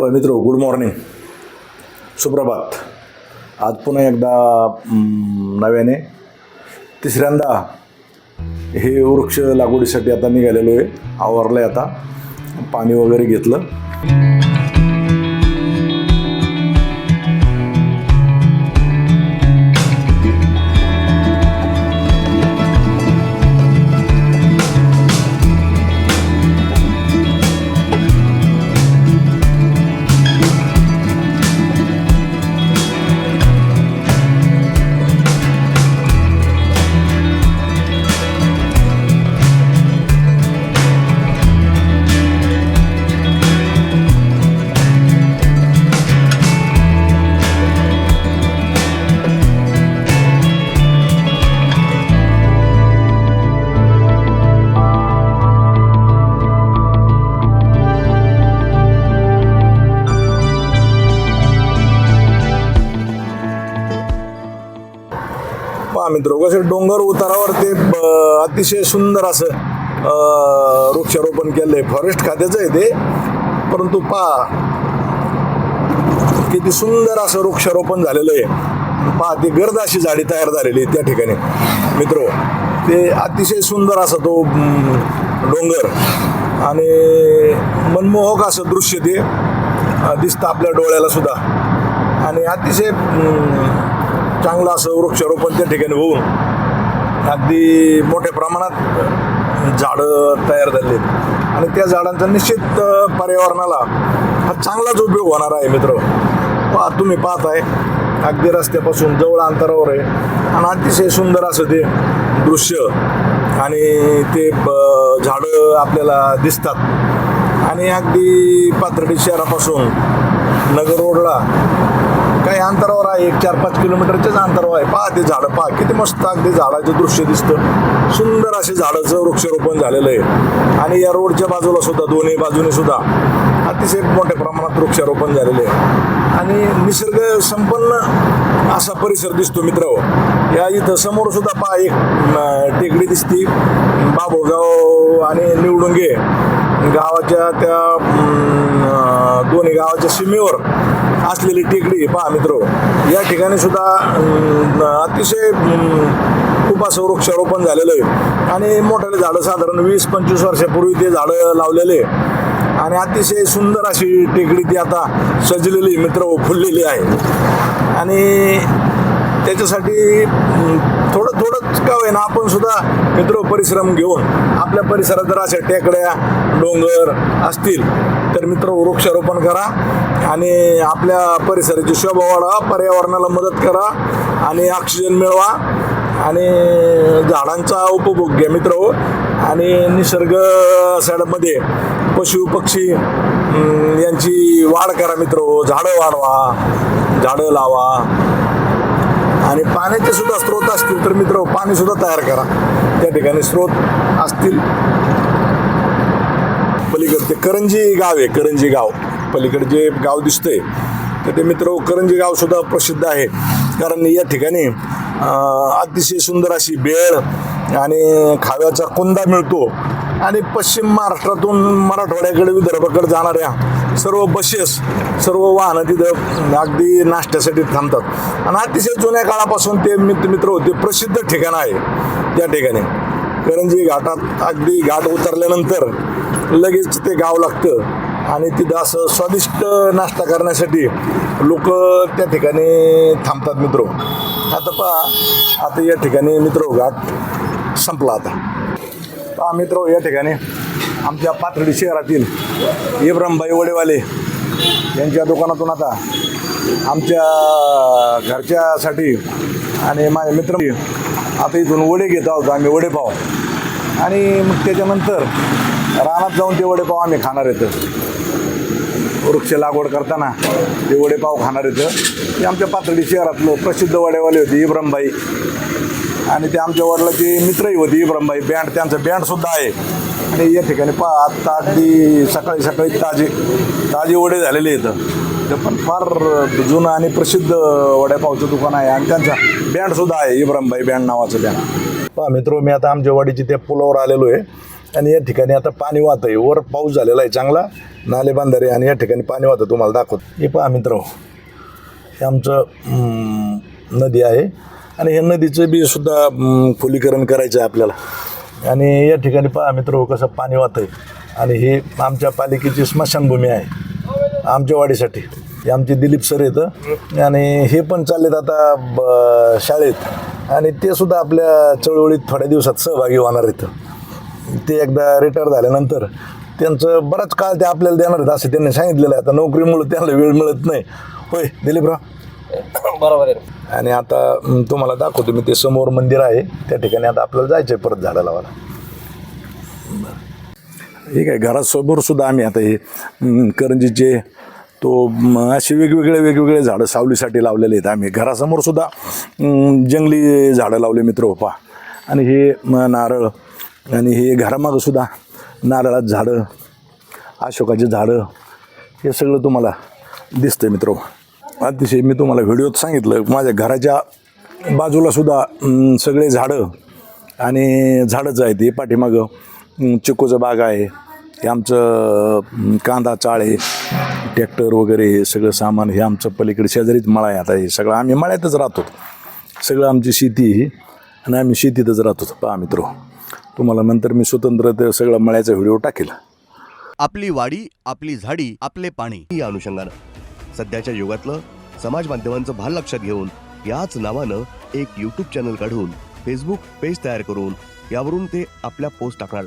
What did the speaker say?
Hello मित्र, good morning, सुप्रभात. आज पुन्हा एकदा नव्याने तिसऱ्यांदा हे वृक्ष लागवडीसाठी आता निघालेलो आहे. आवरलं आहे, आता पाणी वगैरे घेतलं. मित्र, कसं डोंगर उतारावर ते अतिशय सुंदर असं वृक्षारोपण केलंय. फॉरेस्ट खात्याचं आहे ते, परंतु किती सुंदर असं वृक्षारोपण झालेलं आहे. ती गर्द अशी झाडी तयार झालेली आहे त्या ठिकाणी. मित्र, ते अतिशय सुंदर असं तो डोंगर आणि मनमोहक असं दृश्य ते दिसतं आपल्या डोळ्याला सुद्धा. आणि अतिशय चांगलं असं वृक्षारोपण त्या ठिकाणी होऊन अगदी मोठ्या प्रमाणात झाडं तयार झाली आहेत. आणि त्या झाडांचा निश्चित पर्यावरणाला हा चांगलाच उपयोग होणार आहे. मित्र, तुम्ही पाहताय अगदी रस्त्यापासून जवळ अंतरावर आहे आणि अतिशय सुंदर असं ते दृश्य आणि ते झाडं आपल्याला दिसतात. आणि अगदी पाथर्डी शहरापासून नगर रोडला काही अंतरावर आहे, 4-5 किलोमीटरच्याच अंतरावर आहे. ते झाडं किती मस्त अगदी झाडाचं दृश्य दिसतं. सुंदर असे झाडाचं वृक्षारोपण झालेलं आहे. आणि या रोडच्या बाजूला सुद्धा दोन्ही बाजूने सुद्धा अतिशय मोठ्या प्रमाणात वृक्षारोपण झालेलं आहे. आणि निसर्ग संपन्न असा परिसर दिसतो. मित्र, या इथं समोर सुद्धा एक टेकडी दिसती. बाभोगाव आणि निवडुंगे गावाच्या त्या दोन्ही गावाच्या सीमेवर असलेली टेकडी मित्र. या ठिकाणी सुद्धा अतिशय खूप असं वृक्षारोपण झालेलं आहे. आणि मोठाले झाडं साधारण 20-25 वर्षापूर्वी ते झाडं लावलेले आणि अतिशय सुंदर अशी टेकडी ती आता सजलेली मित्र, फुललेली आहे. आणि त्याच्यासाठी थोडंच का होईना आपण सुद्धा मित्र परिश्रम घेऊन आपल्या परिसरात जर अशा टेकड्या डोंगर असतील तर मित्र वृक्षारोपण करा आणि आपल्या परिसराची शोभा वाढवा, पर्यावरणाला मदत करा आणि ऑक्सिजन मिळवा आणि झाडांचा उपभोग घ्या मित्र. आणि निसर्ग साईडमध्ये पशु पक्षी यांची वाढ करा मित्र. झाडं वाढवा, झाडं लावा. आणि पाण्याचे सुद्धा स्रोत असतील तर मित्र पाणी सुद्धा तयार करा. त्या ठिकाणी स्रोत असतील. पलीकडे ते करंजी गाव आहे, करंजी गाव पलीकडे जे गाव दिसतंय तर ते मित्र करंजी गाव सुद्धा प्रसिद्ध आहे. कारण या ठिकाणी अतिशय सुंदर अशी बेळ आणि खाव्याचा कुंदा मिळतो. आणि पश्चिम महाराष्ट्रातून मराठवाड्याकडे विदर्भाकडे जाणाऱ्या सर्व बसेस, सर्व वाहनं तिथं अगदी नाश्त्यासाठी थांबतात. आणि अतिशय जुन्या काळापासून ते मित्र होते प्रसिद्ध ठिकाण आहे. त्या ठिकाणी करंजी घाटात अगदी घाट उतरल्यानंतर लगेच ते गाव लागतं आणि तिथं असं स्वादिष्ट नाश्ता करण्यासाठी लोक त्या ठिकाणी थांबतात. मित्र, आता या ठिकाणी मित्र घाट संपला. आता मित्र, या ठिकाणी आमच्या पाथर्डी शहरातील इब्राहिमभाई वडेवाले यांच्या दुकानातून आता आमच्या घरच्यासाठी आणि माझ्या मित्र आता इथून वडे घेत आहोत आम्ही, वडेपाव. आणि मग त्याच्यानंतर रानात जाऊन ते वडेपाव आम्ही खाणार येतं. वृक्ष लागवड करताना ते वडेपाव खाणार येतं. ते आमच्या पाथर्डी शहरातलं प्रसिद्ध वडेवाले होते इब्राहिमभाई. आणि ते आमच्या वडिलांचे मित्रही होते इब्राहिमभाई. बँड, त्यांचं बँडसुद्धा आहे. आणि या ठिकाणी आत्ता अगदी सकाळी ताजे वडे झालेले इथं. ते पण फार जुनं आणि प्रसिद्ध वडेपावचं दुकान आहे. आणि त्यांचा बँडसुद्धा आहे, इब्राहिमभाई बँड नावाचं बँड. मित्र, मी आता आमच्या वाडीची त्या पुलावर आलेलो आहे आणि या ठिकाणी आता पाणी वाहत आहे. वर पाऊस झालेला आहे चांगला, नाले बांधारे, आणि या ठिकाणी पाणी वाहतं तुम्हाला दाखवत. हे पहा मित्र, हे आमचं नदी आहे आणि या नदीचं बी सुद्धा खोलीकरण करायचं आहे आपल्याला. आणि या ठिकाणी पहा मित्र कसं पाणी वाहतं आहे. आणि हे आमच्या पालिकेची स्मशानभूमी आहे आमच्या वाडीसाठी. हे आमचे दिलीप सर येतं आणि हे पण चाललेत आता शाळेत, आणि ते सुद्धा आपल्या चळवळीत थोड्या दिवसात सहभागी होणार आहेत. ते एकदा रिटायर झाल्यानंतर त्यांचं बराच काळ ते आपल्याला देणार आहेत असं त्यांनी सांगितलेलं आहे. आता नोकरीमुळे त्यांना वेळ मिळत नाही. होय दिलीपराव, बरोबर आहे. आणि आता तुम्हाला दाखवतो मी, ते समोर मंदिर आहे त्या ठिकाणी आता आपल्याला जायचं आहे परत झाडं लावायला. ठीक आहे, घरासमोर सुद्धा आम्ही आता हे करंजीचे असे वेगवेगळे झाडं सावलीसाठी लावलेले आहेत आम्ही. घरासमोर सुद्धा जंगली झाडं लावले मित्र पहा. आणि हे नारळ, आणि हे घरामागं सुद्धा नारळात झाडं, अशोकाचे झाडं, हे सगळं तुम्हाला दिसतं मित्र. अतिशय मी तुम्हाला व्हिडिओत सांगितलं, माझ्या घराच्या बाजूला सुद्धा सगळे झाडं आणि झाडंच आहेत. हे पाठीमागं चिकूचं बाग आहे, हे आमचं कांदा चाळे, ट्रॅक्टर वगैरे हे सगळं सामान, हे आमचं पलीकडे शेजारीच मळा आहे. आता हे सगळं आम्ही मळ्यातच राहतो, सगळं आमची शेती ही, आणि आम्ही शेतीतच राहतो. पहा मित्र, तुम्हाला नंतर मी स्वतंत्र ते सगळं मळ्याचा व्हिडिओ टाकेल. आपली वाडी, आपली झाडी, आपले पाणी या अनुषंगानं सध्याच्या युगातलं समाज माध्यमांचं भान लक्षात घेऊन याच नावानं एक यूट्यूब चॅनल काढून फेसबुक पेज तयार करून यावरून ते आपल्या पोस्ट टाकणार.